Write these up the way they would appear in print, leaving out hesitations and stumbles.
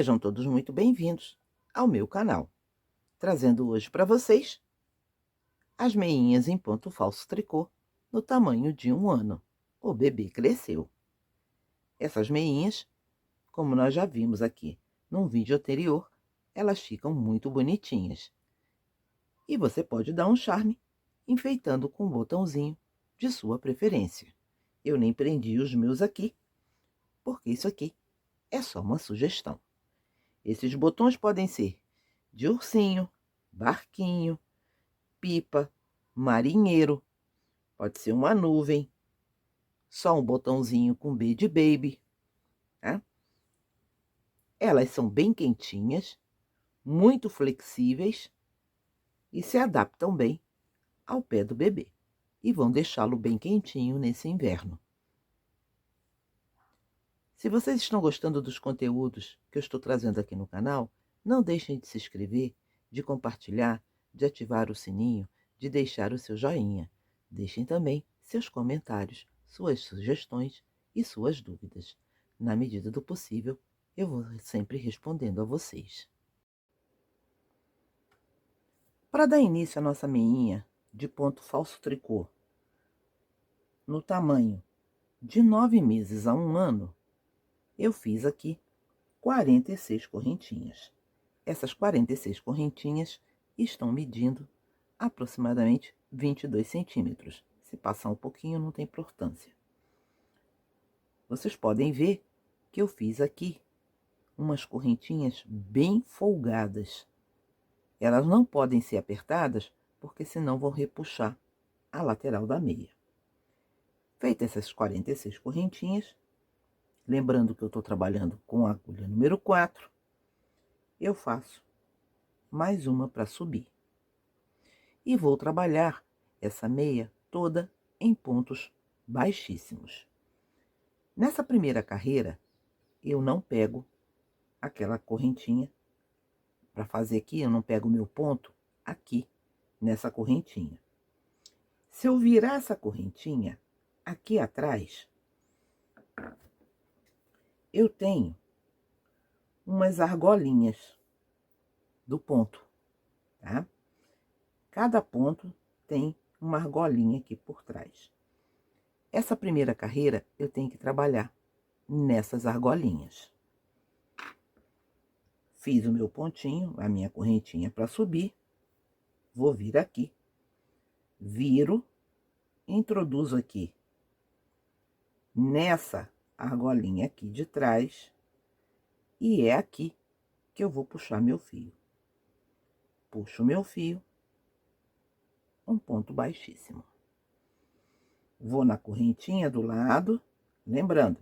Sejam todos muito bem-vindos ao meu canal, trazendo hoje para vocês as meinhas em ponto falso tricô no tamanho de 1 ano. O bebê cresceu. Essas meinhas, como nós já vimos aqui num vídeo anterior, elas ficam muito bonitinhas. E você pode dar um charme enfeitando com um botãozinho de sua preferência. Eu nem prendi os meus aqui, porque isso aqui é só uma sugestão. Esses botões podem ser de ursinho, barquinho, pipa, marinheiro, pode ser uma nuvem, só um botãozinho com B de baby, tá? Elas são bem quentinhas, muito flexíveis e se adaptam bem ao pé do bebê e vão deixá-lo bem quentinho nesse inverno. Se vocês estão gostando dos conteúdos que eu estou trazendo aqui no canal, não deixem de se inscrever, de compartilhar, de ativar o sininho, de deixar o seu joinha. Deixem também seus comentários, suas sugestões e suas dúvidas. Na medida do possível, eu vou sempre respondendo a vocês. Para dar início à nossa meinha de ponto falso tricô, no tamanho de 9 meses a 1 ano, eu fiz aqui 46 correntinhas. Essas 46 correntinhas estão medindo aproximadamente 22 centímetros. Se passar um pouquinho, não tem importância. Vocês podem ver que eu fiz aqui umas correntinhas bem folgadas. Elas não podem ser apertadas, porque senão vão repuxar a lateral da meia. Feitas essas 46 correntinhas, lembrando que eu estou trabalhando com a agulha número 4, eu faço mais uma para subir. E vou trabalhar essa meia toda em pontos baixíssimos. Nessa primeira carreira, eu não pego aquela correntinha para fazer aqui, eu não pego o meu ponto aqui nessa correntinha. Se eu virar essa correntinha aqui atrás, eu tenho umas argolinhas do ponto, tá? Cada ponto tem uma argolinha aqui por trás. Essa primeira carreira eu tenho que trabalhar nessas argolinhas. Fiz o meu pontinho, a minha correntinha para subir, vou vir aqui, viro, introduzo aqui nessa argolinha aqui de trás, e é aqui que eu vou puxar meu fio. Puxo meu fio, um ponto baixíssimo. Vou na correntinha do lado, lembrando,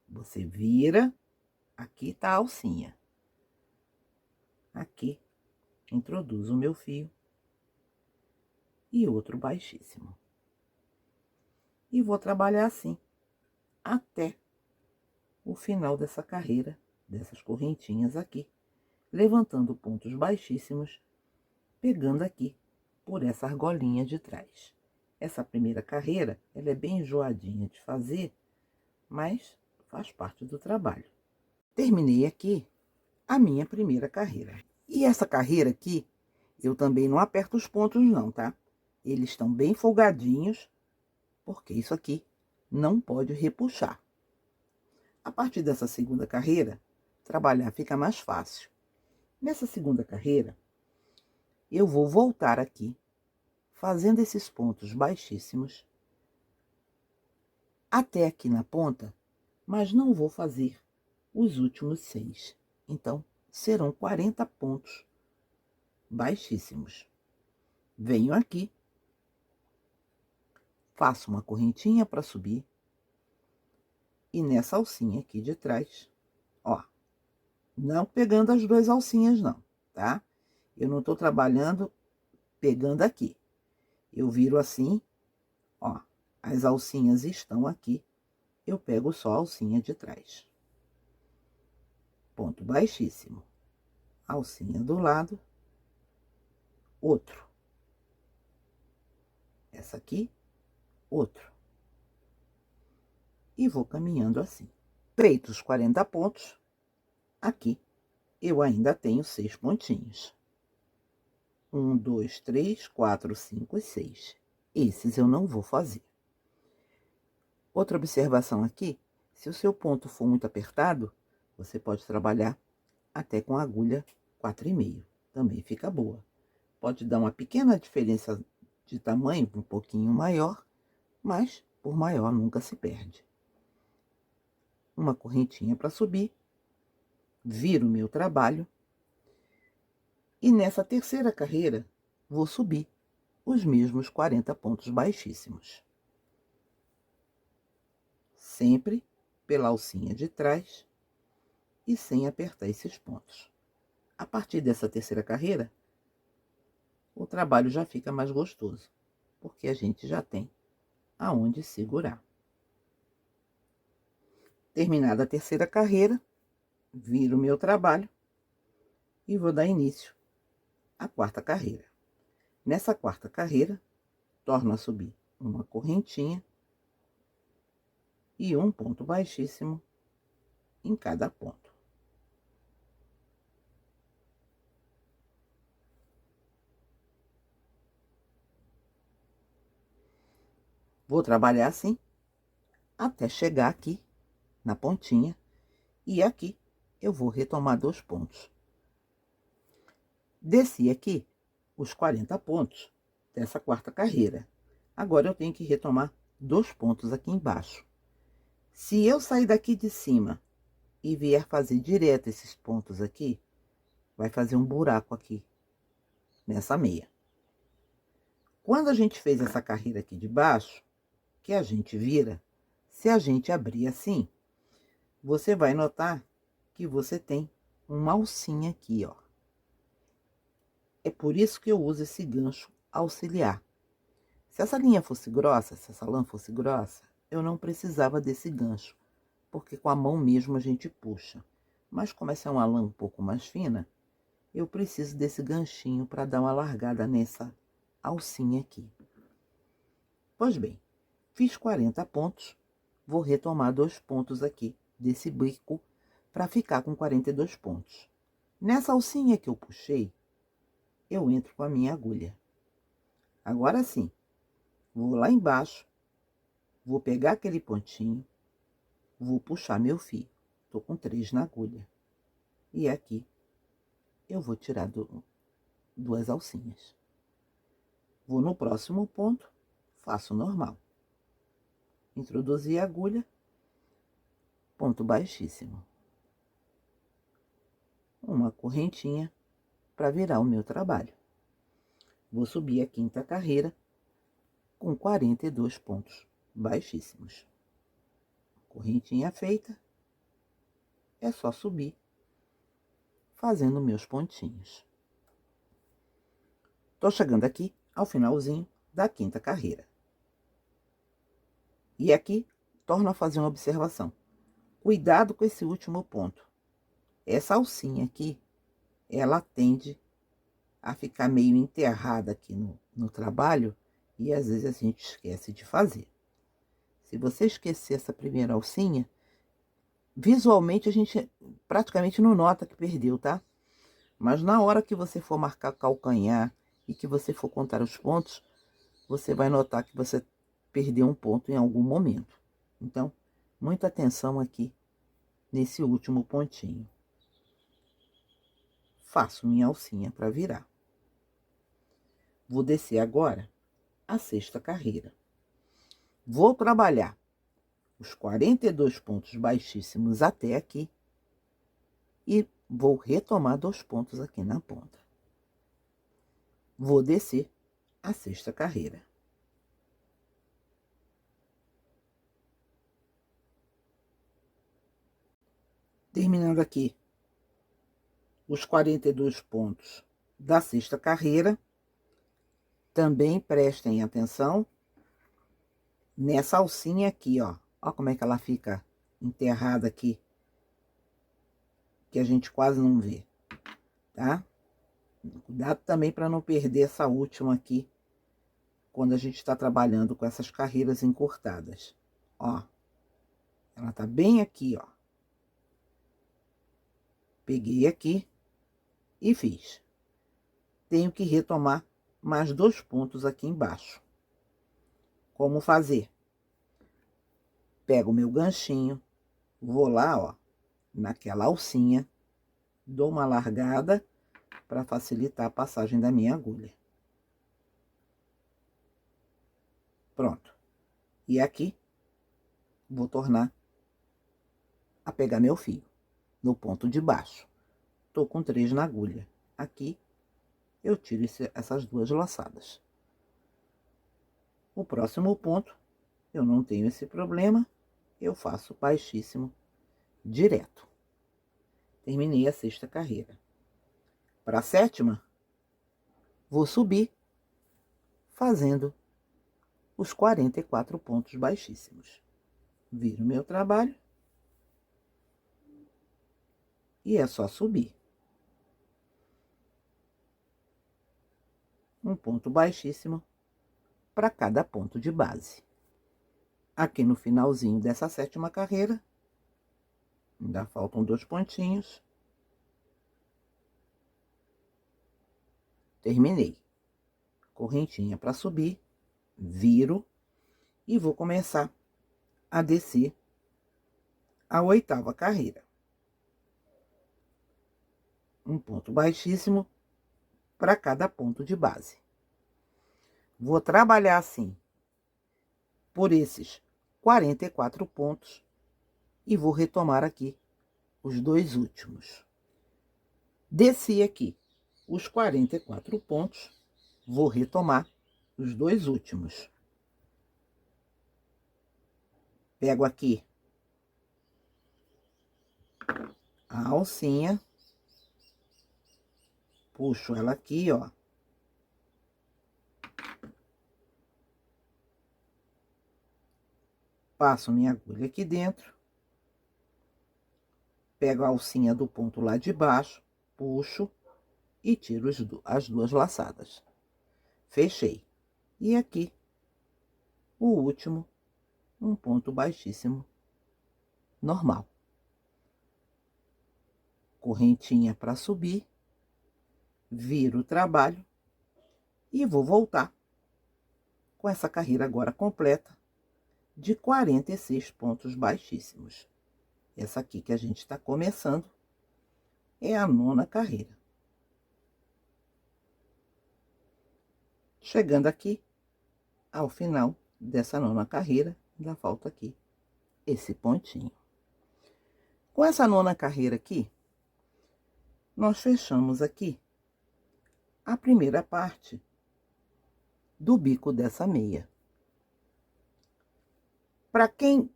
você vira, aqui tá a alcinha. Aqui, introduzo o meu fio e outro baixíssimo. E vou trabalhar assim, até o final dessa carreira, dessas correntinhas aqui, levantando pontos baixíssimos, pegando aqui por essa argolinha de trás. Essa primeira carreira, ela é bem enjoadinha de fazer, mas faz parte do trabalho. Terminei aqui a minha primeira carreira. E essa carreira aqui, eu também não aperto os pontos não, tá? Eles estão bem folgadinhos, porque isso aqui não pode repuxar. A partir dessa segunda carreira, trabalhar fica mais fácil. Nessa segunda carreira, eu vou voltar aqui, fazendo esses pontos baixíssimos, até aqui na ponta, mas não vou fazer os últimos 6. Então, serão 40 pontos baixíssimos. Venho aqui, faço uma correntinha para subir, e nessa alcinha aqui de trás, ó, não pegando as duas alcinhas não, tá? Eu não tô trabalhando pegando aqui. Eu viro assim, ó, as alcinhas estão aqui, eu pego só a alcinha de trás. Ponto baixíssimo. Alcinha do lado, outro. Essa aqui, outro. E vou caminhando assim. Feitos os 40 pontos, Aqui eu ainda tenho 6 pontinhos. 1, 2, 3, 4, 5 e 6. Esses eu não vou fazer. Outra observação aqui, se o seu ponto for muito apertado, você pode trabalhar até com a agulha 4,5. Também fica boa. Pode dar uma pequena diferença de tamanho, um pouquinho maior, mas por maior nunca se perde. Uma correntinha para subir, viro o meu trabalho. E nessa terceira carreira, vou subir os mesmos 40 pontos baixíssimos. Sempre pela alcinha de trás e sem apertar esses pontos. A partir dessa terceira carreira, o trabalho já fica mais gostoso, porque a gente já tem aonde segurar. Terminada a terceira carreira, viro o meu trabalho e vou dar início à quarta carreira. Nessa quarta carreira, torno a subir uma correntinha e um ponto baixíssimo em cada ponto. Vou trabalhar assim até chegar aqui na pontinha e aqui eu vou retomar 2 pontos. Desci aqui os 40 pontos dessa quarta carreira. Agora eu tenho que retomar 2 pontos aqui embaixo. Se eu sair daqui de cima e vier fazer direto esses pontos aqui, vai fazer um buraco aqui nessa meia. Quando a gente fez essa carreira aqui de baixo, que a gente vira, se a gente abrir assim, você vai notar que você tem uma alcinha aqui, ó. É por isso que eu uso esse gancho auxiliar. Se essa linha fosse grossa, se essa lã fosse grossa, eu não precisava desse gancho, porque com a mão mesmo a gente puxa. Mas como essa é uma lã um pouco mais fina, eu preciso desse ganchinho para dar uma largada nessa alcinha aqui. Pois bem, fiz 40 pontos, vou retomar 2 pontos aqui desse bico para ficar com 42 pontos. Nessa alcinha que eu puxei, eu entro com a minha agulha. Agora sim, vou lá embaixo, vou pegar aquele pontinho, vou puxar meu fio. Tô com 3 na agulha. E aqui eu vou tirar 2 alcinhas. Vou no próximo ponto, faço normal. Introduzi a agulha, ponto baixíssimo. Uma correntinha para virar o meu trabalho. Vou subir a quinta carreira com 42 pontos baixíssimos. Correntinha feita, é só subir fazendo meus pontinhos. Tô chegando aqui ao finalzinho da quinta carreira. E aqui, torno a fazer uma observação. Cuidado com esse último ponto. Essa alcinha aqui, ela tende a ficar meio enterrada aqui no trabalho e às vezes a gente esquece de fazer. Se você esquecer essa primeira alcinha, visualmente a gente praticamente não nota que perdeu, tá? Mas na hora que você for marcar calcanhar e que você for contar os pontos, você vai notar que você perdeu um ponto em algum momento. Então, muita atenção aqui nesse último pontinho. Faço minha alcinha para virar. Vou descer agora a sexta carreira. Vou trabalhar os 42 pontos baixíssimos até aqui e vou retomar 2 pontos aqui na ponta. Vou descer a sexta carreira. Terminando aqui os 42 pontos da sexta carreira, também prestem atenção nessa alcinha aqui, ó. Ó como é que ela fica enterrada aqui, que a gente quase não vê, tá? Cuidado também para não perder essa última aqui, quando a gente está trabalhando com essas carreiras encurtadas. Ó, ela tá bem aqui, ó. Peguei aqui e fiz. Tenho que retomar mais 2 pontos aqui embaixo. Como fazer? Pego o meu ganchinho, vou lá, ó, naquela alcinha, dou uma largada para facilitar a passagem da minha agulha. Pronto. E aqui, vou tornar a pegar meu fio no ponto de baixo. Tô com 3 na agulha. Aqui, eu tiro essas 2 laçadas. O próximo ponto, eu não tenho esse problema, eu faço baixíssimo direto. Terminei a 6ª carreira. Para a 7ª, vou subir fazendo os 44 pontos baixíssimos. Viro meu trabalho e é só subir. Um ponto baixíssimo para cada ponto de base. Aqui no finalzinho dessa 7ª carreira, ainda faltam 2 pontinhos. Terminei. Correntinha para subir, viro e vou começar a descer a 8ª carreira. Um ponto baixíssimo para cada ponto de base. Vou trabalhar assim por esses 44 pontos e vou retomar aqui os 2 últimos. Desci aqui os 44 pontos, vou retomar os 2 últimos. Pego aqui a alcinha, puxo ela aqui, ó. Passo minha agulha aqui dentro. Pego a alcinha do ponto lá de baixo, puxo e tiro as 2 laçadas. Fechei. E aqui, o último, um ponto baixíssimo, normal. Correntinha para subir, viro o trabalho e vou voltar com essa carreira agora completa de 46 pontos baixíssimos. Essa aqui que a gente está começando é a 9ª carreira. Chegando aqui ao final dessa 9ª carreira, ainda falta aqui esse pontinho. Com essa 9ª carreira aqui, nós fechamos aqui a primeira parte do bico dessa meia. Para quem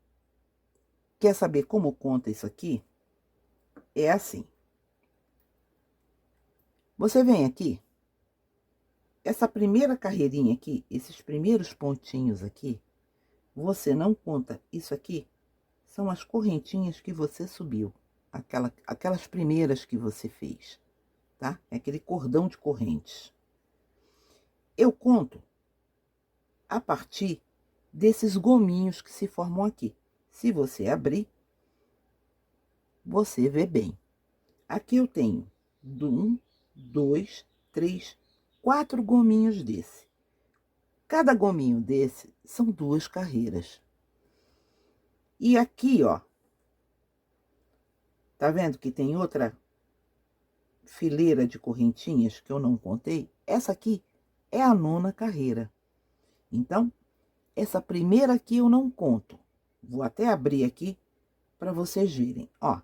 quer saber como conta isso aqui, é assim. Você vem aqui, essa primeira carreirinha aqui, esses primeiros pontinhos aqui, você não conta. Isso aqui são as correntinhas que você subiu, aquelas primeiras que você fez, tá? É aquele cordão de correntes. Eu conto a partir desses gominhos que se formam aqui. Se você abrir, você vê bem. Aqui eu tenho 1, 2, 3, 4 gominhos desse. Cada gominho desse são 2 carreiras. E aqui, ó, tá vendo que tem outra fileira de correntinhas que eu não contei? Essa aqui é a 9ª carreira. Então, essa primeira aqui eu não conto. Vou até abrir aqui para vocês verem. Ó,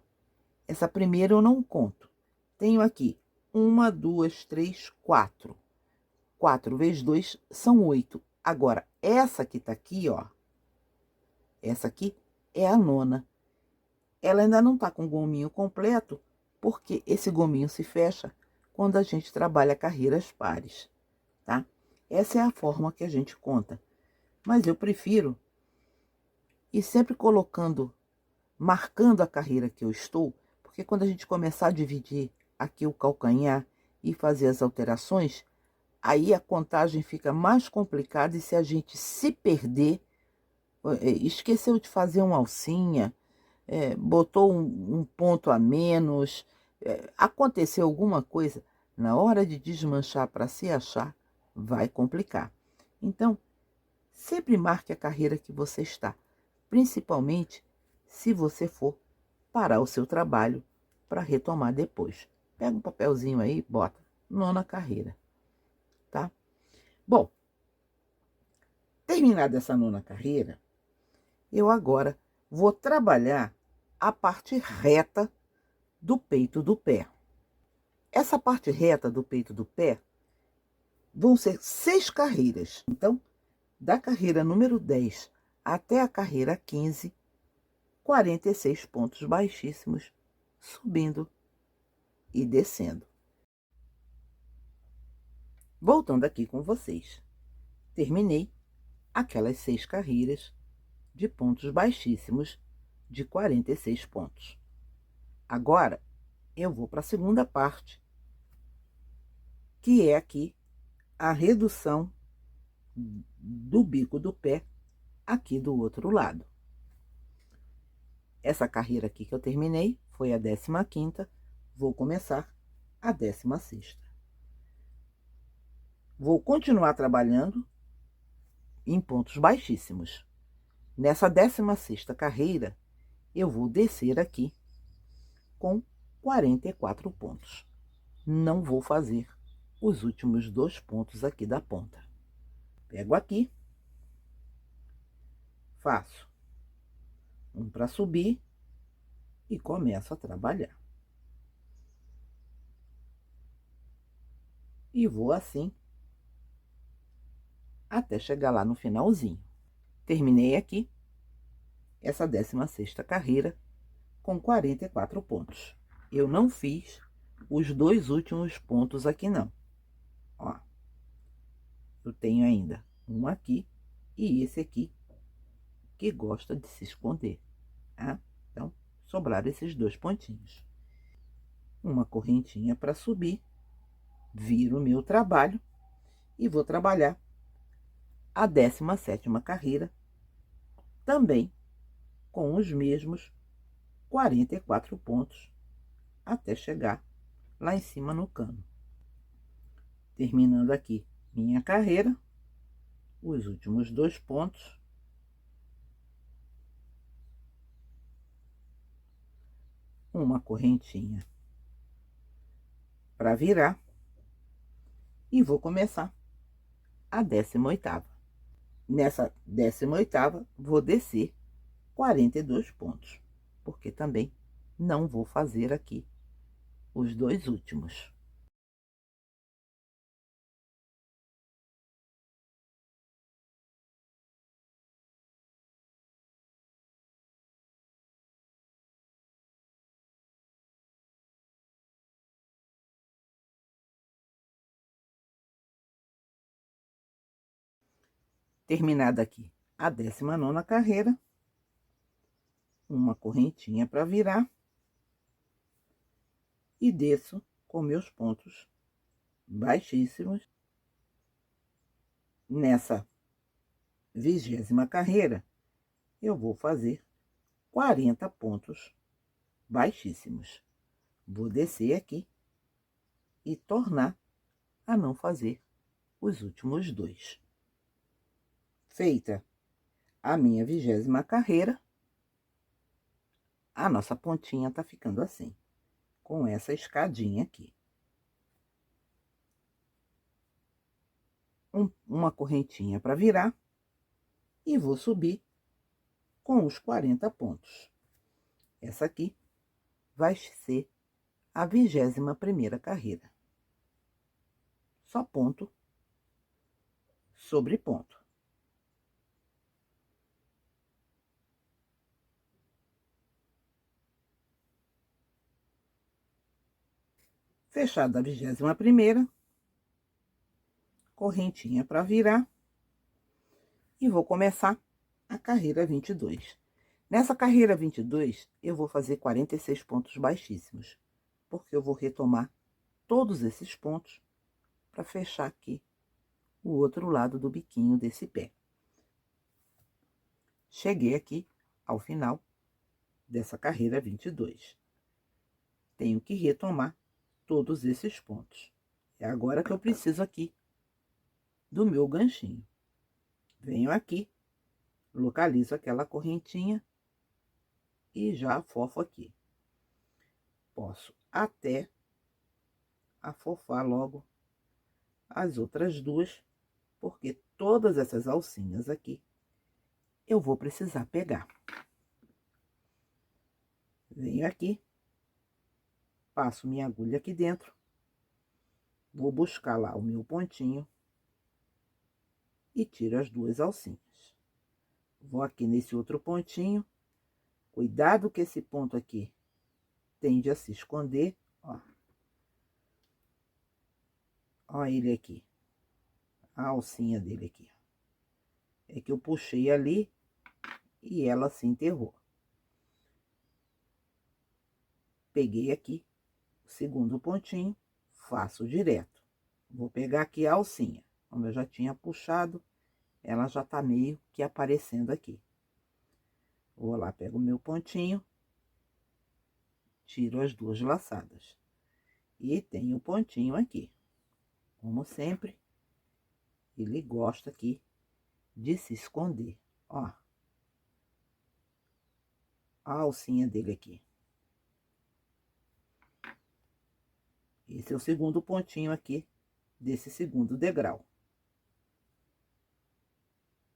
essa primeira eu não conto. Tenho aqui 1, 2, 3, 4. 4 vezes 2 são 8. Agora, essa que tá aqui, ó. Essa aqui é a 9ª. Ela ainda não tá com o gominho completo, porque esse gominho se fecha quando a gente trabalha carreiras pares, tá? Essa é a forma que a gente conta. Mas eu prefiro ir sempre colocando, marcando a carreira que eu estou, porque quando a gente começar a dividir aqui o calcanhar e fazer as alterações, aí a contagem fica mais complicada e se a gente se perder, esqueceu de fazer uma alcinha, botou um ponto a menos, aconteceu alguma coisa, na hora de desmanchar para se achar, vai complicar. Então, sempre marque a carreira que você está, principalmente se você for parar o seu trabalho para retomar depois. Pega um papelzinho aí, bota nona carreira, tá? Bom, terminada essa nona carreira, eu agora vou trabalhar a parte reta do peito do pé. Essa parte reta do peito do pé vão ser 6 carreiras. Então, da carreira número 10 até a carreira 15, 46 pontos baixíssimos, subindo e descendo. Voltando aqui com vocês. Terminei aquelas 6 carreiras de pontos baixíssimos de 46 pontos. Agora, eu vou para a segunda parte, que é aqui a redução do bico do pé aqui do outro lado. Essa carreira aqui que eu terminei foi a 15ª, vou começar a 16ª. Vou continuar trabalhando em pontos baixíssimos. Nessa 16ª carreira, eu vou descer aqui com 44 pontos. Não vou fazer os últimos 2 pontos aqui da ponta. Pego aqui, faço um para subir e começo a trabalhar. E vou assim até chegar lá no finalzinho. Terminei aqui essa 16ª carreira com 44 pontos. Eu não fiz os 2 últimos pontos aqui não. Ó, eu tenho ainda um aqui e esse aqui que gosta de se esconder, tá? Então, sobraram esses 2 pontinhos. Uma correntinha para subir, viro o meu trabalho e vou trabalhar a 17ª carreira, também com os mesmos 44 pontos, até chegar lá em cima no cano. Terminando aqui minha carreira, os últimos 2 pontos. Uma correntinha para virar e vou começar a 18ª. Nessa 18ª, vou descer 42 pontos, porque também não vou fazer aqui os 2 últimos. Terminada aqui a 19ª carreira, uma correntinha para virar e desço com meus pontos baixíssimos. Nessa 20ª carreira, eu vou fazer 40 pontos baixíssimos. Vou descer aqui e tornar a não fazer os últimos 2. Feita a minha 20ª carreira, a nossa pontinha tá ficando assim, com essa escadinha aqui. Uma correntinha para virar e vou subir com os 40 pontos. Essa aqui vai ser a 21ª carreira. Só ponto sobre ponto. Fechada a 21ª, correntinha para virar e vou começar a carreira 22. Nessa carreira 22, eu vou fazer 46 pontos baixíssimos, porque eu vou retomar todos esses pontos para fechar aqui o outro lado do biquinho desse pé. Cheguei aqui ao final dessa carreira 22. tenho que retomar todos esses pontos. É agora que eu preciso aqui do meu ganchinho. Venho aqui, localizo aquela correntinha e já afofo aqui. Posso até afofar logo as outras duas, porque todas essas alcinhas aqui eu vou precisar pegar. Venho aqui, passo minha agulha aqui dentro, vou buscar lá o meu pontinho e tiro as duas alcinhas. Vou aqui nesse outro pontinho, cuidado que esse ponto aqui tende a se esconder, ó. Ó ele aqui, a alcinha dele aqui. É que eu puxei ali e ela se enterrou. Peguei aqui o segundo pontinho, faço direto. Vou pegar aqui a alcinha. Como eu já tinha puxado, ela já tá meio que aparecendo aqui. Vou lá, pego o meu pontinho, tiro as duas laçadas. E tenho o pontinho aqui. Como sempre, ele gosta aqui de se esconder, ó. A alcinha dele aqui. Esse é o segundo pontinho aqui desse segundo degrau.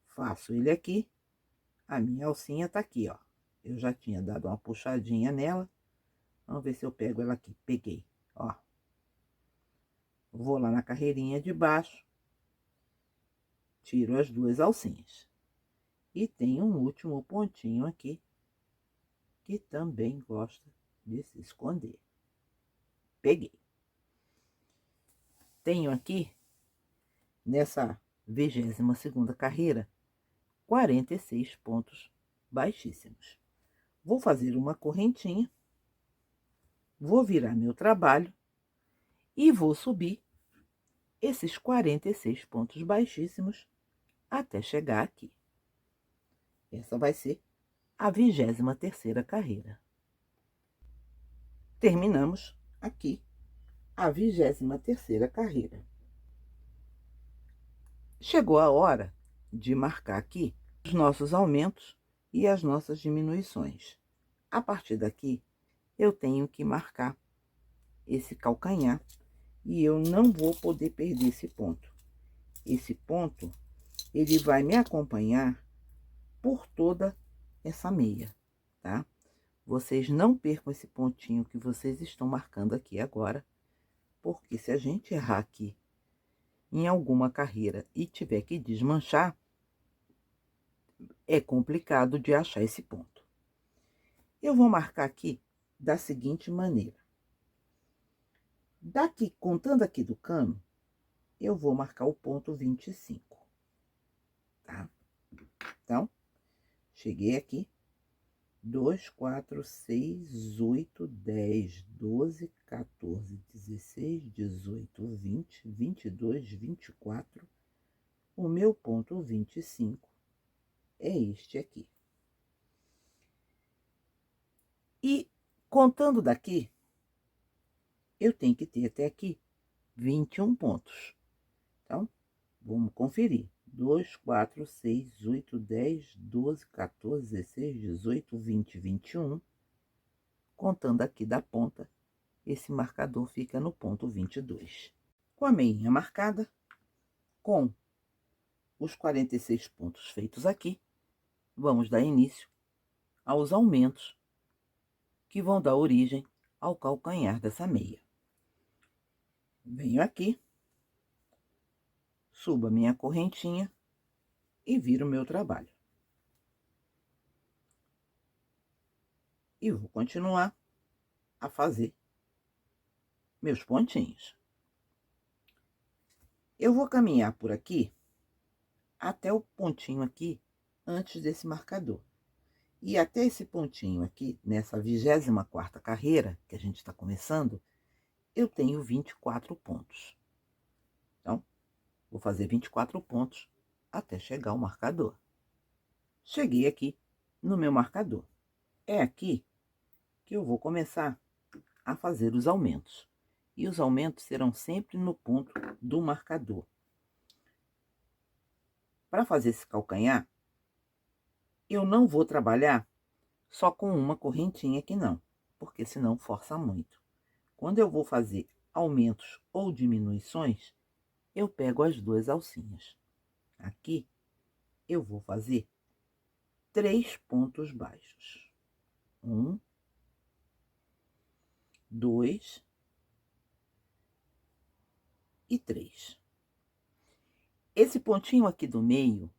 Faço ele aqui, a minha alcinha tá aqui, ó. Eu já tinha dado uma puxadinha nela. Vamos ver se eu pego ela aqui. Peguei, ó. Vou lá na carreirinha de baixo, tiro as duas alcinhas. E tem um último pontinho aqui, que também gosta de se esconder. Peguei. Tenho aqui, nessa 22ª carreira, 46 pontos baixíssimos. Vou fazer uma correntinha, vou virar meu trabalho e vou subir esses 46 pontos baixíssimos até chegar aqui. Essa vai ser a 23ª carreira. Terminamos aqui a 23ª carreira. Chegou a hora de marcar aqui os nossos aumentos e as nossas diminuições. A partir daqui, eu tenho que marcar esse calcanhar e eu não vou poder perder esse ponto. Esse ponto, ele vai me acompanhar por toda essa meia, tá? Vocês não percam esse pontinho que vocês estão marcando aqui agora, porque se a gente errar aqui em alguma carreira e tiver que desmanchar, é complicado de achar esse ponto. Eu vou marcar aqui da seguinte maneira. Daqui, contando aqui do cano, eu vou marcar o ponto 25, tá? Então, cheguei aqui, 2, 4, 6, 8, 10, 12, 14, 16, 18, 20, 22, 24. O meu ponto 25 é este aqui. E contando daqui, eu tenho que ter até aqui 21 pontos. Então, vamos conferir. 2, 4, 6, 8, 10, 12, 14, 16, 18, 20, 21. Contando aqui da ponta, esse marcador fica no ponto 22. Com a meinha marcada, com os 46 pontos feitos aqui, vamos dar início aos aumentos que vão dar origem ao calcanhar dessa meia. Venho aqui, subo a minha correntinha e viro o meu trabalho. E vou continuar a fazer meus pontinhos. Eu vou caminhar por aqui até o pontinho aqui antes desse marcador. E até esse pontinho aqui, nessa 24ª carreira que a gente está começando, eu tenho 24 pontos. Então, vou fazer 24 pontos até chegar ao marcador. Cheguei aqui no meu marcador. É aqui que eu vou começar a fazer os aumentos. E os aumentos serão sempre no ponto do marcador. Para fazer esse calcanhar, eu não vou trabalhar só com uma correntinha aqui não, porque senão força muito. Quando eu vou fazer aumentos ou diminuições, eu pego as duas alcinhas. Aqui, eu vou fazer 3 pontos baixos. 1, 2 e 3. Esse pontinho aqui do meio,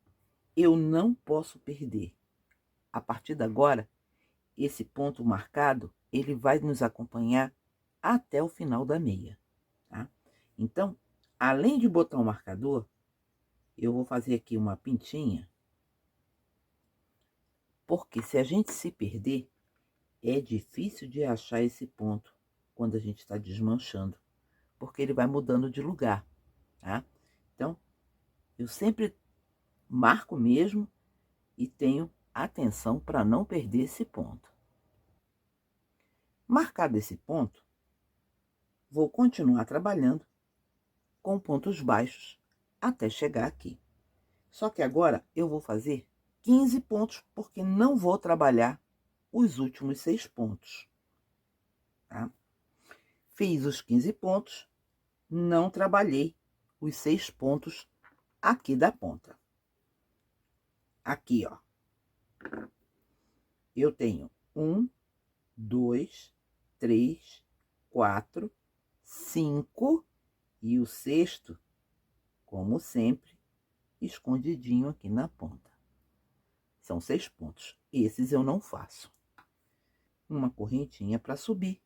eu não posso perder. A partir de agora, esse ponto marcado, ele vai nos acompanhar até o final da meia, tá? Então, além de botar o marcador, eu vou fazer aqui uma pintinha, porque se a gente se perder, é difícil de achar esse ponto quando a gente está desmanchando, porque ele vai mudando de lugar, tá? Então, eu sempre marco mesmo e tenho atenção para não perder esse ponto. Marcado esse ponto, vou continuar trabalhando com pontos baixos até chegar aqui. Só que agora eu vou fazer 15 pontos, porque não vou trabalhar os últimos 6 pontos, tá? Fiz os 15 pontos, não trabalhei os 6 pontos aqui da ponta. Aqui, ó, eu tenho 1, 2, 3, 4, 5 e o sexto, como sempre, escondidinho aqui na ponta. São 6 pontos. Esses eu não faço. Uma correntinha para subir.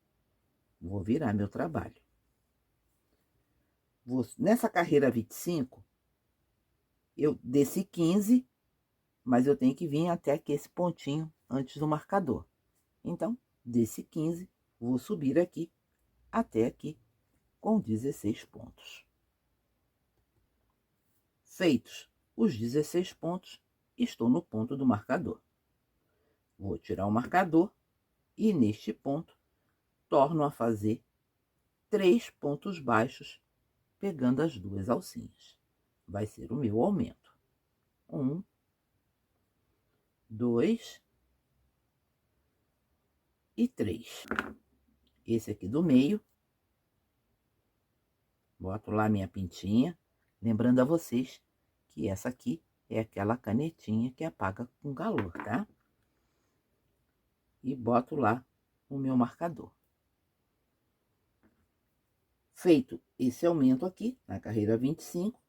Vou virar meu trabalho. Nessa carreira 25, eu desci 15, mas eu tenho que vir até aqui esse pontinho antes do marcador. Então, desci 15, vou subir aqui até aqui com 16 pontos. Feitos os 16 pontos, estou no ponto do marcador. Vou tirar o marcador e neste ponto torno a fazer 3 pontos baixos, pegando as duas alcinhas. Vai ser o meu aumento. 1, 2 e 3. Esse aqui do meio, boto lá minha pintinha, lembrando a vocês que essa aqui é aquela canetinha que apaga com calor, tá? E boto lá o meu marcador. Feito esse aumento aqui, na carreira 25,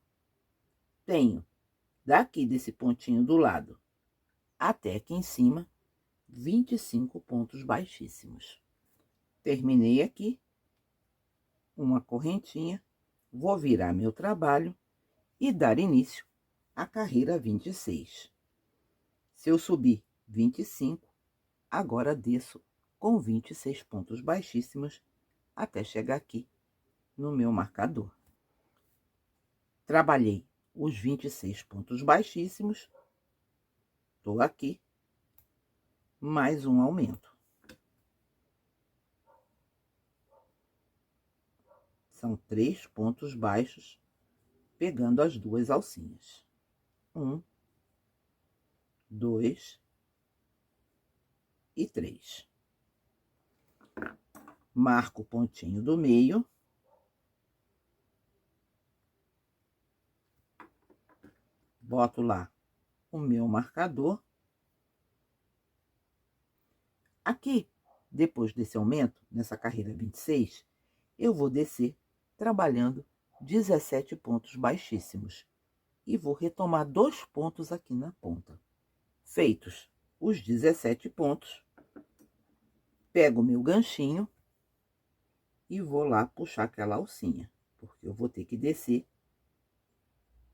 tenho daqui desse pontinho do lado até aqui em cima, 25 pontos baixíssimos. Terminei aqui, uma correntinha, vou virar meu trabalho e dar início à carreira 26. Se eu subir 25, agora desço com 26 pontos baixíssimos até chegar aqui no meu marcador. Trabalhei os 26 pontos baixíssimos, tô aqui, mais um aumento. São 3 pontos baixos, pegando as duas alcinhas. 1, 2 e 3. Marco o pontinho do meio. Boto lá o meu marcador. Aqui, depois desse aumento, nessa carreira 26, eu vou descer trabalhando 17 pontos baixíssimos. E vou retomar 2 pontos aqui na ponta. Feitos os 17 pontos, pego o meu ganchinho e vou lá puxar aquela alcinha, porque eu vou ter que descer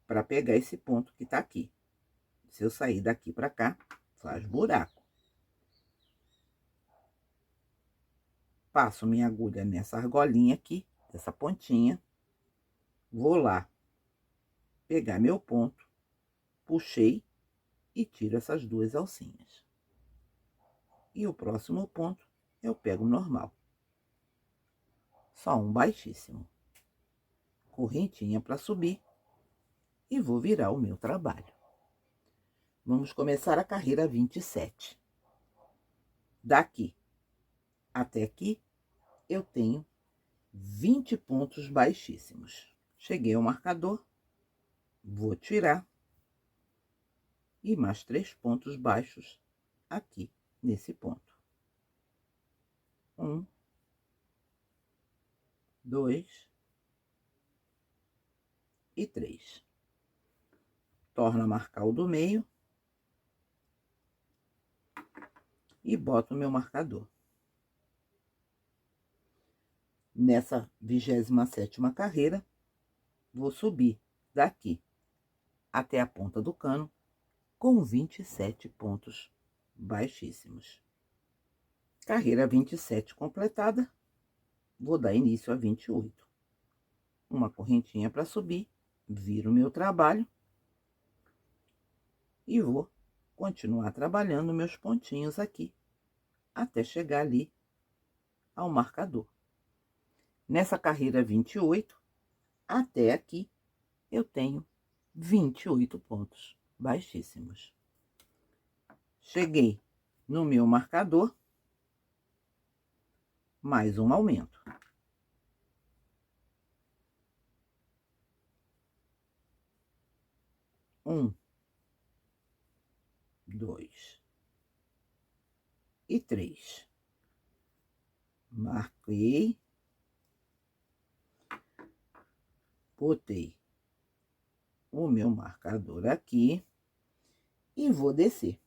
para pegar esse ponto que tá aqui. Se eu sair daqui para cá, faz buraco. Passo minha agulha nessa argolinha aqui, dessa pontinha, vou lá pegar meu ponto, puxei e tiro essas duas alcinhas. E o próximo ponto eu pego normal. Só um baixíssimo. Correntinha para subir e vou virar o meu trabalho. Vamos começar a carreira 27. Daqui até aqui, eu tenho 20 pontos baixíssimos. Cheguei ao marcador, vou tirar e mais 3 pontos baixos aqui nesse ponto. 1, 2 e 3. Torno a marcar o do meio e boto o meu marcador. Nessa 27ª carreira, vou subir daqui até a ponta do cano com 27 pontos baixíssimos. Carreira 27 completada, vou dar início a 28. Uma correntinha para subir, viro o meu trabalho e vou continuar trabalhando meus pontinhos aqui até chegar ali ao marcador. Nessa carreira 28, até aqui, eu tenho 28 pontos baixíssimos. Cheguei no meu marcador, mais um aumento. 1, 2 e 3. Marquei. Botei o meu marcador aqui e vou descer.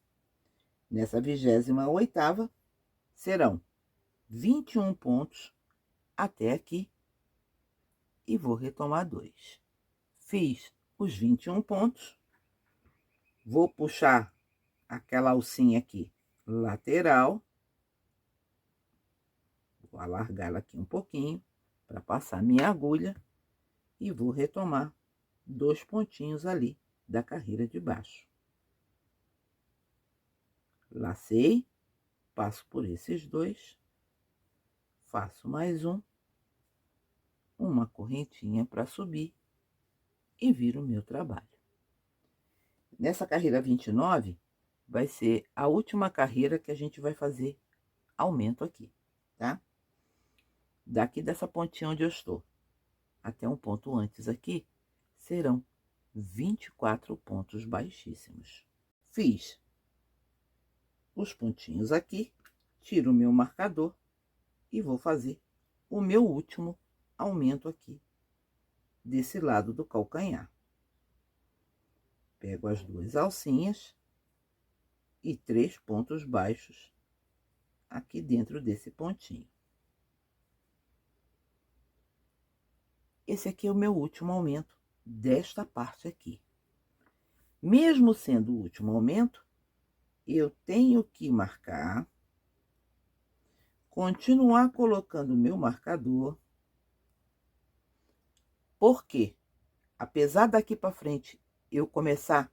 Nessa 28ª, serão 21 pontos até aqui e vou retomar 2. Fiz os 21 pontos, vou puxar aquela alcinha aqui lateral, vou alargar ela aqui um pouquinho para passar minha agulha e vou retomar 2 pontinhos ali da carreira de baixo. Lacei, passo por esses 2, faço mais uma correntinha para subir e viro o meu trabalho. Nessa carreira 29, vai ser a última carreira que a gente vai fazer aumento aqui, tá? Daqui dessa pontinha onde eu estou até um ponto antes aqui, serão 24 pontos baixíssimos. Fiz os pontinhos aqui, tiro o meu marcador e vou fazer o meu último aumento aqui, desse lado do calcanhar. Pego as 2 alcinhas e 3 pontos baixos aqui dentro desse pontinho. Esse aqui é o meu último aumento desta parte aqui. Mesmo sendo o último aumento, eu tenho que marcar, continuar colocando o meu marcador, porque apesar daqui para frente eu começar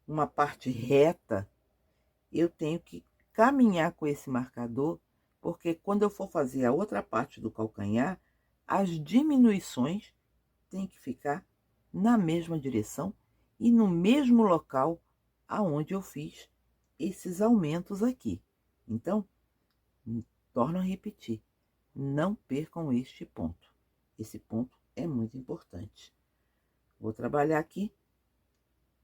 uma parte reta, eu tenho que caminhar com esse marcador, porque quando eu for fazer a outra parte do calcanhar, as diminuições têm que ficar na mesma direção e no mesmo local aonde eu fiz esses aumentos aqui. Então, torno a repetir, não percam este ponto. Esse ponto é muito importante. Vou trabalhar aqui,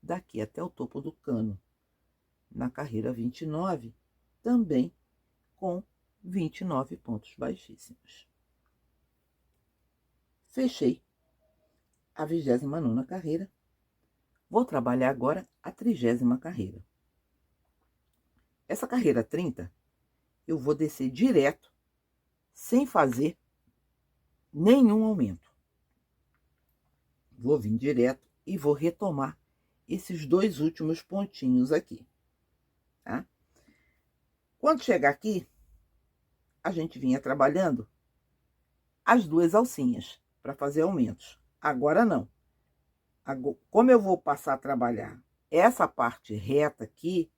daqui até o topo do cano, na carreira 29, também com 29 pontos baixíssimos. Fechei a 29ª carreira. Vou trabalhar agora a 30ª carreira. Essa carreira 30, eu vou descer direto, sem fazer nenhum aumento. Vou vir direto e vou retomar esses 2 últimos pontinhos aqui, tá? Quando chegar aqui, a gente vinha trabalhando as 2 alcinhas para fazer aumentos. Agora não. Como eu vou passar a trabalhar essa parte reta aqui,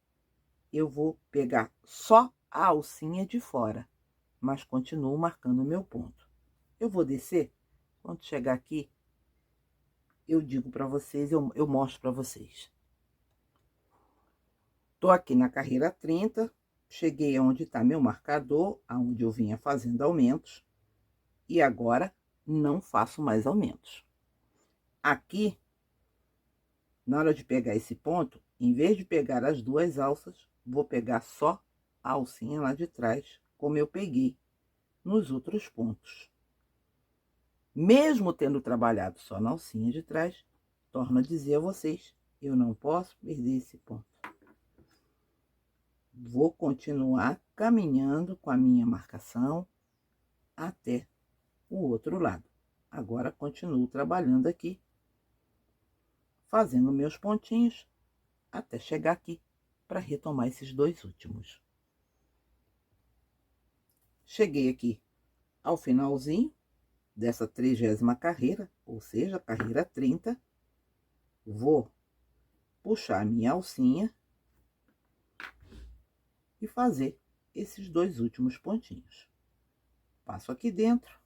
eu vou pegar só a alcinha de fora, mas continuo marcando o meu ponto. Eu vou descer, quando chegar aqui, eu digo para vocês, eu mostro para vocês. Tô aqui na carreira 30, cheguei aonde está meu marcador, aonde eu vinha fazendo aumentos, e agora não faço mais aumentos. Aqui, na hora de pegar esse ponto, em vez de pegar as duas alças, vou pegar só a alcinha lá de trás, como eu peguei nos outros pontos. Mesmo tendo trabalhado só na alcinha de trás, torno a dizer a vocês, eu não posso perder esse ponto. Vou continuar caminhando com a minha marcação até o outro lado. Agora, continuo trabalhando aqui, fazendo meus pontinhos, até chegar aqui, para retomar esses dois últimos. Cheguei aqui ao finalzinho dessa 30ª carreira, ou seja, carreira 30. Vou puxar a minha alcinha e fazer esses dois últimos pontinhos. Passo aqui dentro,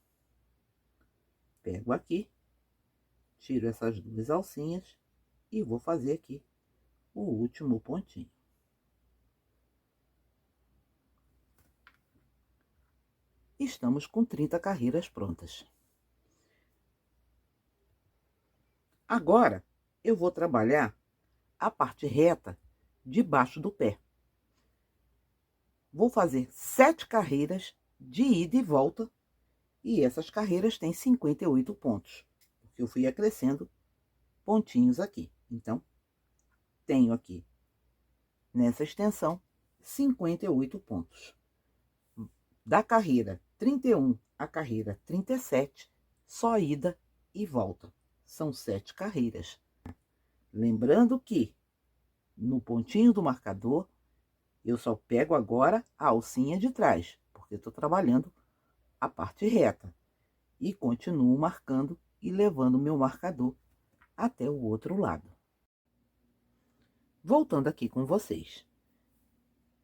pego aqui, tiro essas duas alcinhas e vou fazer aqui o último pontinho. Estamos com 30 carreiras prontas. Agora, eu vou trabalhar a parte reta debaixo do pé. Vou fazer 7 carreiras de ida e volta, e essas carreiras têm 58 pontos, porque eu fui acrescendo pontinhos aqui. Então, tenho aqui, nessa extensão, 58 pontos. Da carreira 31 à carreira 37, só ida e volta. São 7 carreiras. Lembrando que, no pontinho do marcador, eu só pego agora a alcinha de trás, porque estou trabalhando a parte reta. E continuo marcando e levando o meu marcador até o outro lado. Voltando aqui com vocês.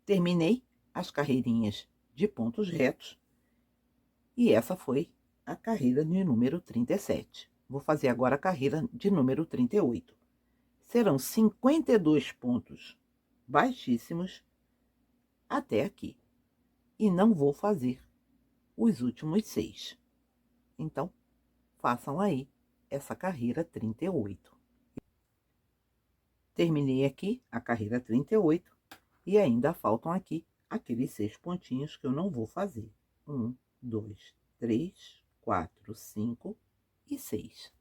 Terminei as carreirinhas de pontos retos. E essa foi a carreira de número 37. Vou fazer agora a carreira de número 38. Serão 52 pontos baixíssimos até aqui. E não vou fazer os últimos 6. Então, façam aí essa carreira 38. Terminei aqui a carreira 38 e ainda faltam aqui aqueles 6 pontinhos que eu não vou fazer. 1, 2, 3, 4, 5 e 6.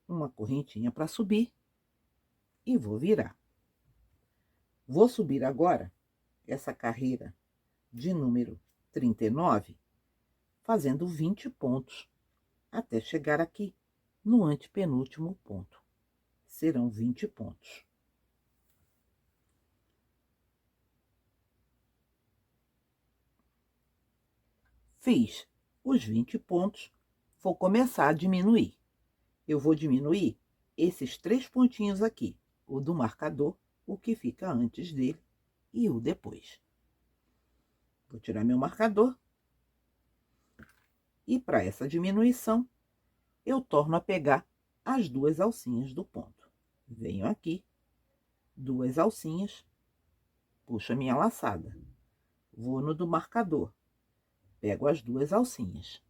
Uma correntinha para subir e vou virar. Vou subir agora essa carreira de número 39, fazendo 20 pontos, até chegar aqui no antepenúltimo ponto. Serão 20 pontos. Fiz os 20 pontos, vou começar a diminuir. Eu vou diminuir esses 3 pontinhos aqui, o do marcador, o que fica antes dele e o depois. Vou tirar meu marcador. E para essa diminuição, eu torno a pegar as duas alcinhas do ponto. Venho aqui, 2 alcinhas, puxo a minha laçada. Vou no do marcador, pego as 2 alcinhas,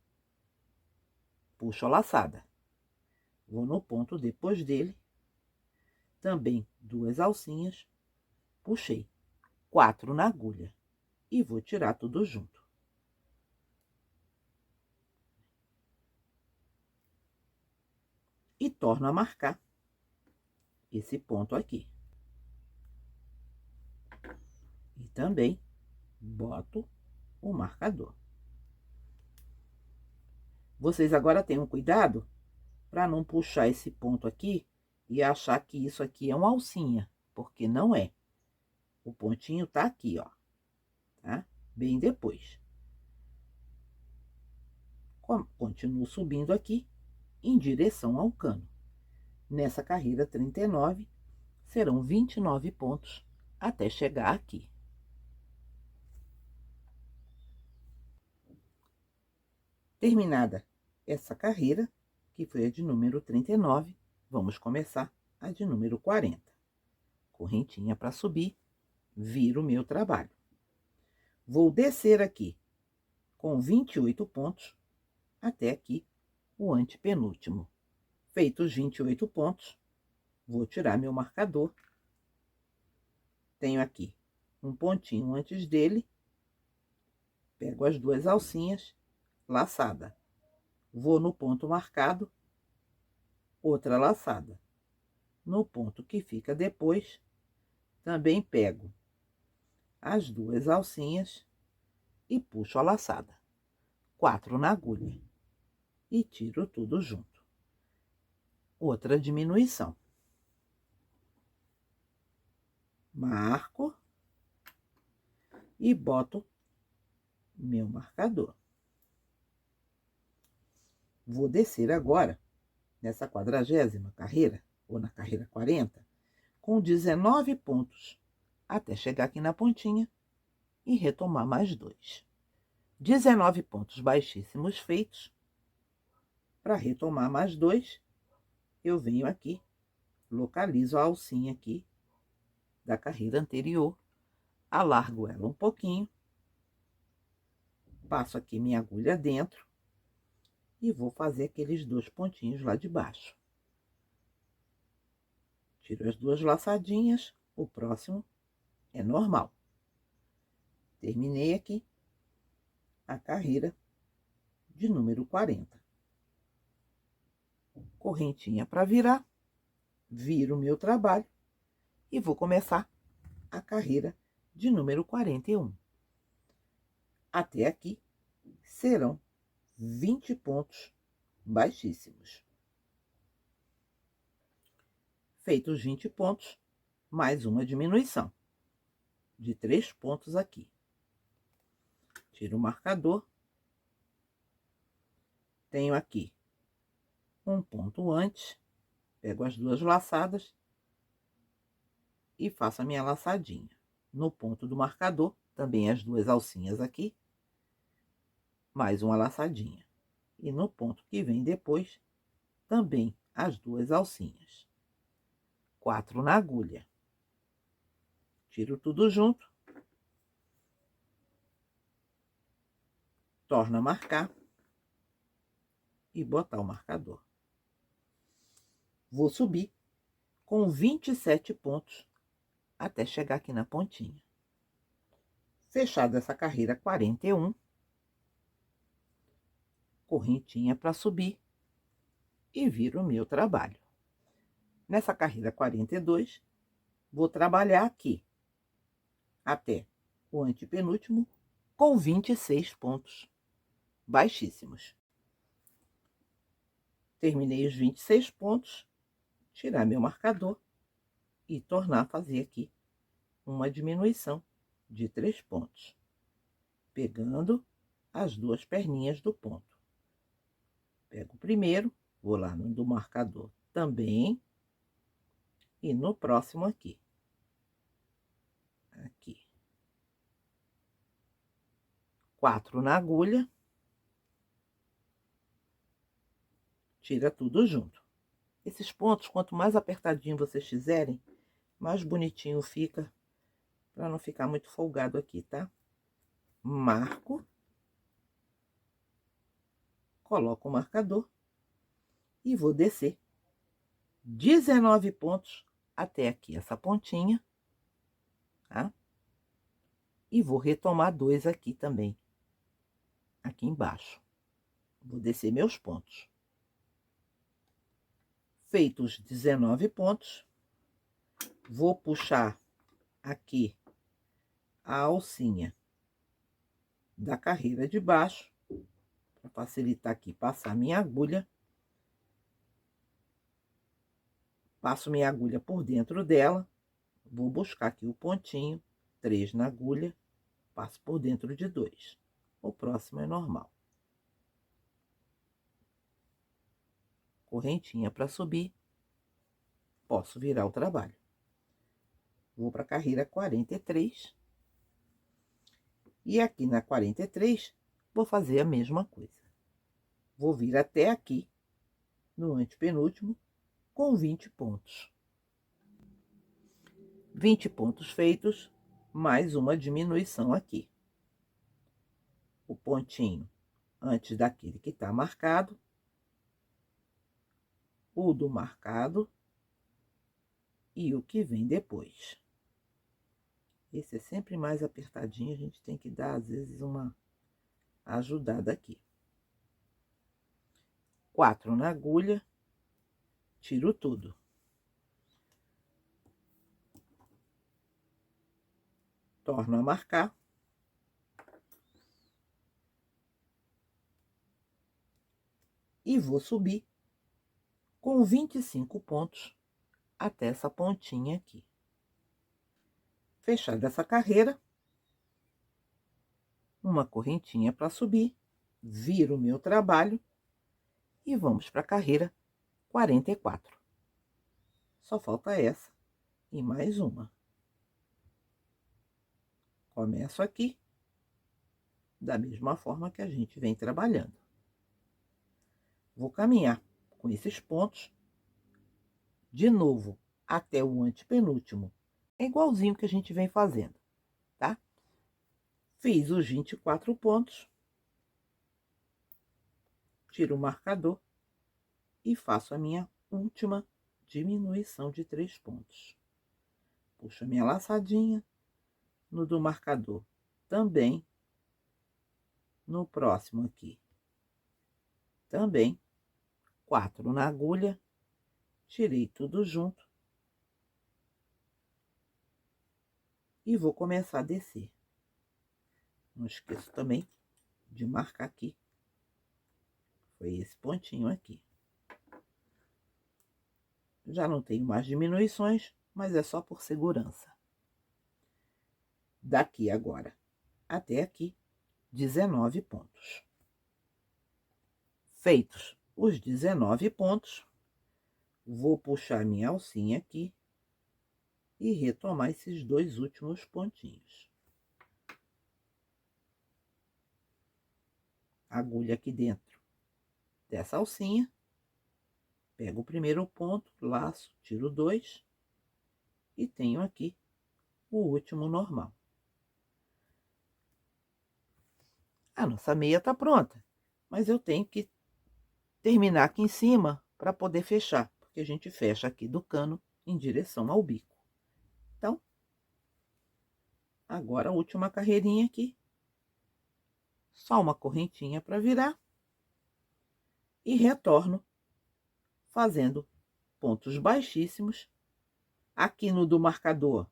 puxo a laçada. Vou no ponto depois dele, também 2 alcinhas, puxei 4 na agulha e vou tirar tudo junto. E torno a marcar esse ponto aqui. E também boto o marcador. Vocês agora tenham cuidado para não puxar esse ponto aqui e achar que isso aqui é uma alcinha, porque não é. O pontinho tá aqui, ó, tá? Bem depois. Continuo subindo aqui em direção ao cano. Nessa carreira 39, serão 29 pontos até chegar aqui. Terminada essa carreira, que foi a de número 39, vamos começar a de número 40. Correntinha para subir, viro o meu trabalho. Vou descer aqui com 28 pontos até aqui o antepenúltimo. Feitos 28 pontos, vou tirar meu marcador. Tenho aqui um pontinho antes dele, pego as duas alcinhas, laçada. Vou no ponto marcado, outra laçada. No ponto que fica depois, também pego as duas alcinhas e puxo a laçada. 4 na agulha e tiro tudo junto. Outra diminuição. Marco e boto meu marcador. Vou descer agora, nessa 40ª carreira, ou na carreira 40, com 19 pontos, até chegar aqui na pontinha e retomar mais 2. 19 pontos baixíssimos feitos. Para retomar mais 2, eu venho aqui, localizo a alcinha aqui da carreira anterior, alargo ela um pouquinho, passo aqui minha agulha dentro e vou fazer aqueles 2 pontinhos lá de baixo. Tiro as 2 laçadinhas, o próximo é normal. Terminei aqui a carreira de número 40. Correntinha para virar, viro o meu trabalho e vou começar a carreira de número 41. Até aqui serão 20 pontos baixíssimos. Feitos 20 pontos, mais uma diminuição de 3 pontos aqui. Tiro o marcador. Tenho aqui um ponto antes, pego as 2 laçadas e faço a minha laçadinha. No ponto do marcador, também as 2 alcinhas aqui, mais uma laçadinha. E no ponto que vem depois, também as 2 alcinhas. 4 na agulha. Tiro tudo junto. Torno a marcar e botar o marcador. Vou subir com 27 pontos até chegar aqui na pontinha. Fechada essa carreira 41, correntinha para subir e viro o meu trabalho. Nessa carreira 42, vou trabalhar aqui até o antepenúltimo com 26 pontos baixíssimos. Terminei os 26 pontos, tirar meu marcador e tornar a fazer aqui uma diminuição de 3 pontos, pegando as 2 perninhas do ponto. Pego o primeiro, vou lá no do marcador também, e no próximo aqui. Aqui. 4 na agulha. Tira tudo junto. Esses pontos, quanto mais apertadinho vocês fizerem, mais bonitinho fica, para não ficar muito folgado aqui, tá? Marco. Coloco o marcador e vou descer 19 pontos até aqui, essa pontinha, tá? E vou retomar 2 aqui também, aqui embaixo. Vou descer meus pontos. Feitos 19 pontos, vou puxar aqui a alcinha da carreira de baixo, para facilitar aqui, passar minha agulha. Passo minha agulha por dentro dela, vou buscar aqui o pontinho, 3 na agulha, passo por dentro de 2. O próximo é normal. Correntinha para subir, posso virar o trabalho. Vou para a carreira 43. E aqui na 43, vou fazer a mesma coisa. Vou vir até aqui, no antepenúltimo, com 20 pontos. 20 pontos feitos, mais uma diminuição aqui. O pontinho antes daquele que está marcado, o do marcado e o que vem depois. Esse é sempre mais apertadinho, a gente tem que dar, às vezes, uma ajudada aqui. 4 na agulha, tiro tudo. Torno a marcar. E vou subir com 25 pontos até essa pontinha aqui. Fechada essa carreira, uma correntinha para subir, viro o meu trabalho e vamos para a carreira 44. Só falta essa e mais uma. Começo aqui, da mesma forma que a gente vem trabalhando. Vou caminhar com esses pontos, de novo, até o antepenúltimo. É igualzinho que a gente vem fazendo, tá? Fiz os 24 pontos, tiro o marcador e faço a minha última diminuição de 3 pontos. Puxo a minha laçadinha, no do marcador também, no próximo aqui também, 4 na agulha, tirei tudo junto e vou começar a descer. Não esqueço também de marcar aqui, foi esse pontinho aqui. Já não tenho mais diminuições, mas é só por segurança. Daqui agora até aqui, 19 pontos. Feitos os 19 pontos, vou puxar minha alcinha aqui e retomar esses 2 últimos pontinhos. Agulha aqui dentro dessa alcinha, pego o primeiro ponto, laço, tiro 2 e tenho aqui o último normal. A nossa meia tá pronta, mas eu tenho que terminar aqui em cima para poder fechar, porque a gente fecha aqui do cano em direção ao bico. Então, agora a última carreirinha aqui, só uma correntinha para virar e retorno fazendo pontos baixíssimos. Aqui no do marcador,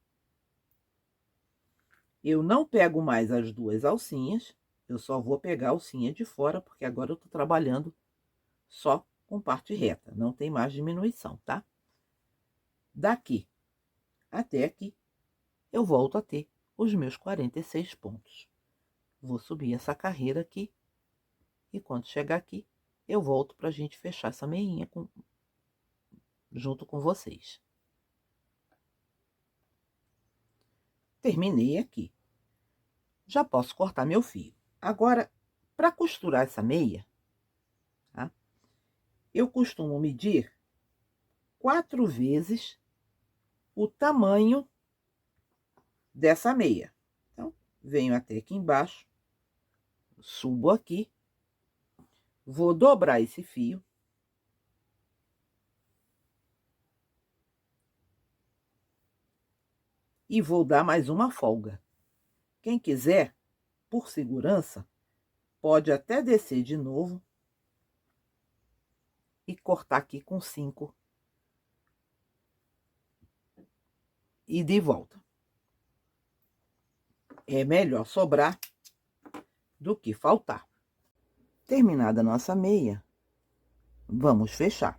eu não pego mais as 2 alcinhas, eu só vou pegar a alcinha de fora, porque agora eu tô trabalhando só com parte reta, não tem mais diminuição, tá? Daqui até aqui, eu volto a ter os meus 46 pontos. Vou subir essa carreira aqui, e quando chegar aqui, eu volto pra gente fechar essa meinha junto com vocês. Terminei aqui. Já posso cortar meu fio. Agora, para costurar essa meia, tá? Eu costumo medir 4 vezes o tamanho dessa meia. Então, venho até aqui embaixo, subo aqui, vou dobrar esse fio. E vou dar mais uma folga. Quem quiser, por segurança, pode até descer de novo e cortar aqui com 5 e de volta. É melhor sobrar do que faltar. Terminada a nossa meia, vamos fechar.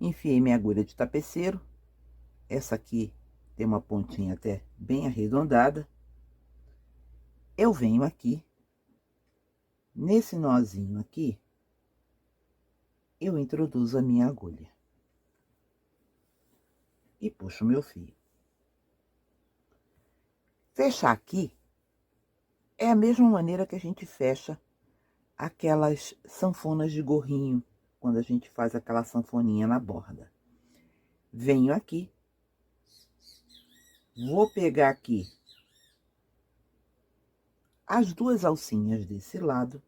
Enfiei minha agulha de tapeceiro. Essa aqui tem uma pontinha até bem arredondada. Eu venho aqui, nesse nozinho aqui, eu introduzo a minha agulha e puxo meu fio. Fechar aqui é a mesma maneira que a gente fecha aquelas sanfonas de gorrinho, quando a gente faz aquela sanfoninha na borda. Venho aqui, vou pegar aqui as duas alcinhas desse lado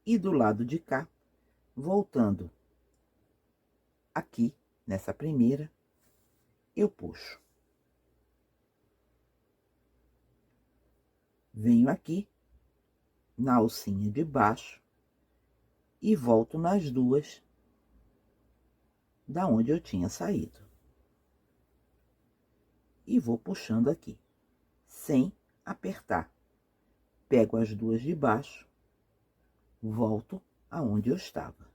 e do lado de cá, voltando aqui nessa primeira, eu puxo. Venho aqui na alcinha de baixo e volto nas duas da onde eu tinha saído. E vou puxando aqui, sem apertar. Pego as duas de baixo, volto aonde eu estava.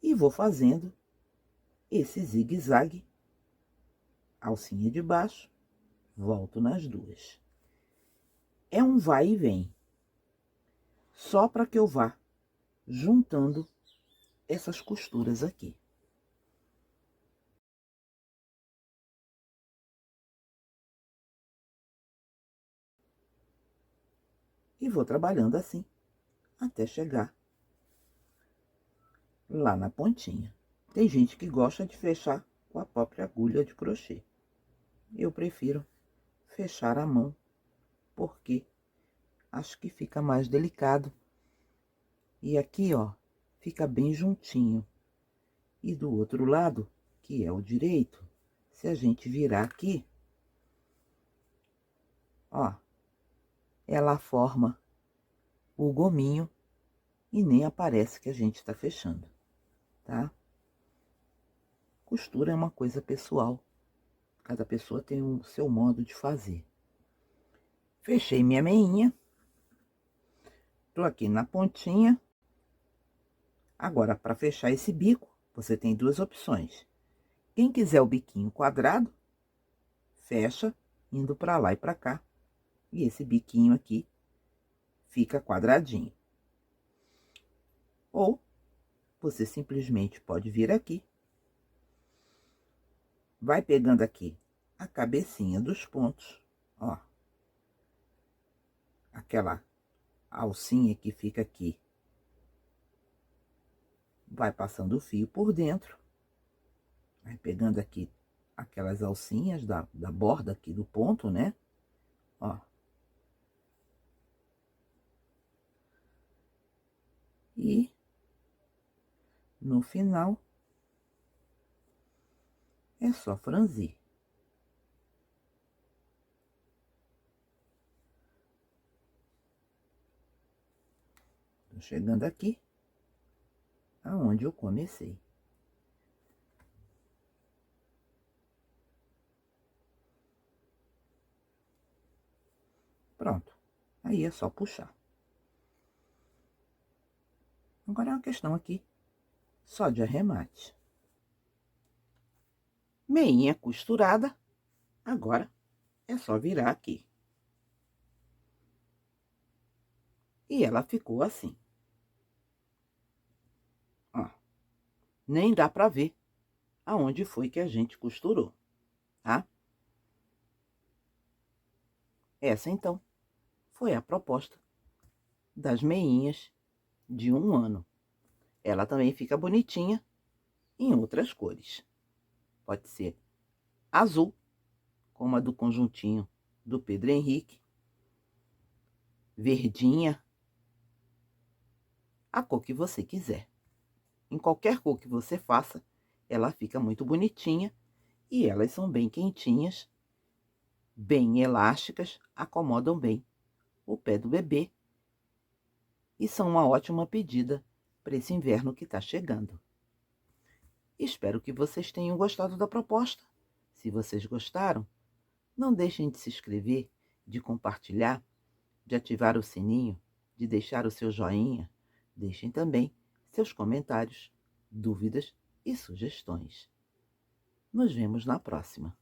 E vou fazendo esse zigue-zague, alcinha de baixo, volto nas duas. É um vai e vem, só para que eu vá juntando essas costuras aqui. E vou trabalhando assim, até chegar lá na pontinha. Tem gente que gosta de fechar com a própria agulha de crochê. Eu prefiro fechar a mão, porque acho que fica mais delicado. E aqui, ó, fica bem juntinho. E do outro lado, que é o direito, se a gente virar aqui, ó, ela forma o gominho e nem aparece que a gente tá fechando, tá? Costura é uma coisa pessoal. Cada pessoa tem o seu modo de fazer. Fechei minha meinha. Tô aqui na pontinha. Agora, para fechar esse bico, você tem duas opções. Quem quiser o biquinho quadrado, fecha indo para lá e para cá. E esse biquinho aqui fica quadradinho. Ou você simplesmente pode vir aqui, vai pegando aqui a cabecinha dos pontos, ó. Aquela alcinha que fica aqui, vai passando o fio por dentro, vai pegando aqui aquelas alcinhas da borda aqui do ponto, né? Ó. E no final é só franzir. Tô chegando aqui aonde eu comecei. Pronto. Aí é só puxar. Agora é uma questão aqui só de arremate. Meinha costurada. Agora é só virar aqui. E ela ficou assim. Ó. Nem dá pra ver aonde foi que a gente costurou, tá? Essa, então, foi a proposta das meinhas de 1 ano. Ela também fica bonitinha em outras cores. Pode ser azul, como a do conjuntinho do Pedro Henrique, verdinha, a cor que você quiser. Em qualquer cor que você faça, ela fica muito bonitinha e elas são bem quentinhas, bem elásticas, acomodam bem o pé do bebê e são uma ótima pedida para esse inverno que está chegando. Espero que vocês tenham gostado da proposta. Se vocês gostaram, não deixem de se inscrever, de compartilhar, de ativar o sininho, de deixar o seu joinha. Deixem também seus comentários, dúvidas e sugestões. Nos vemos na próxima.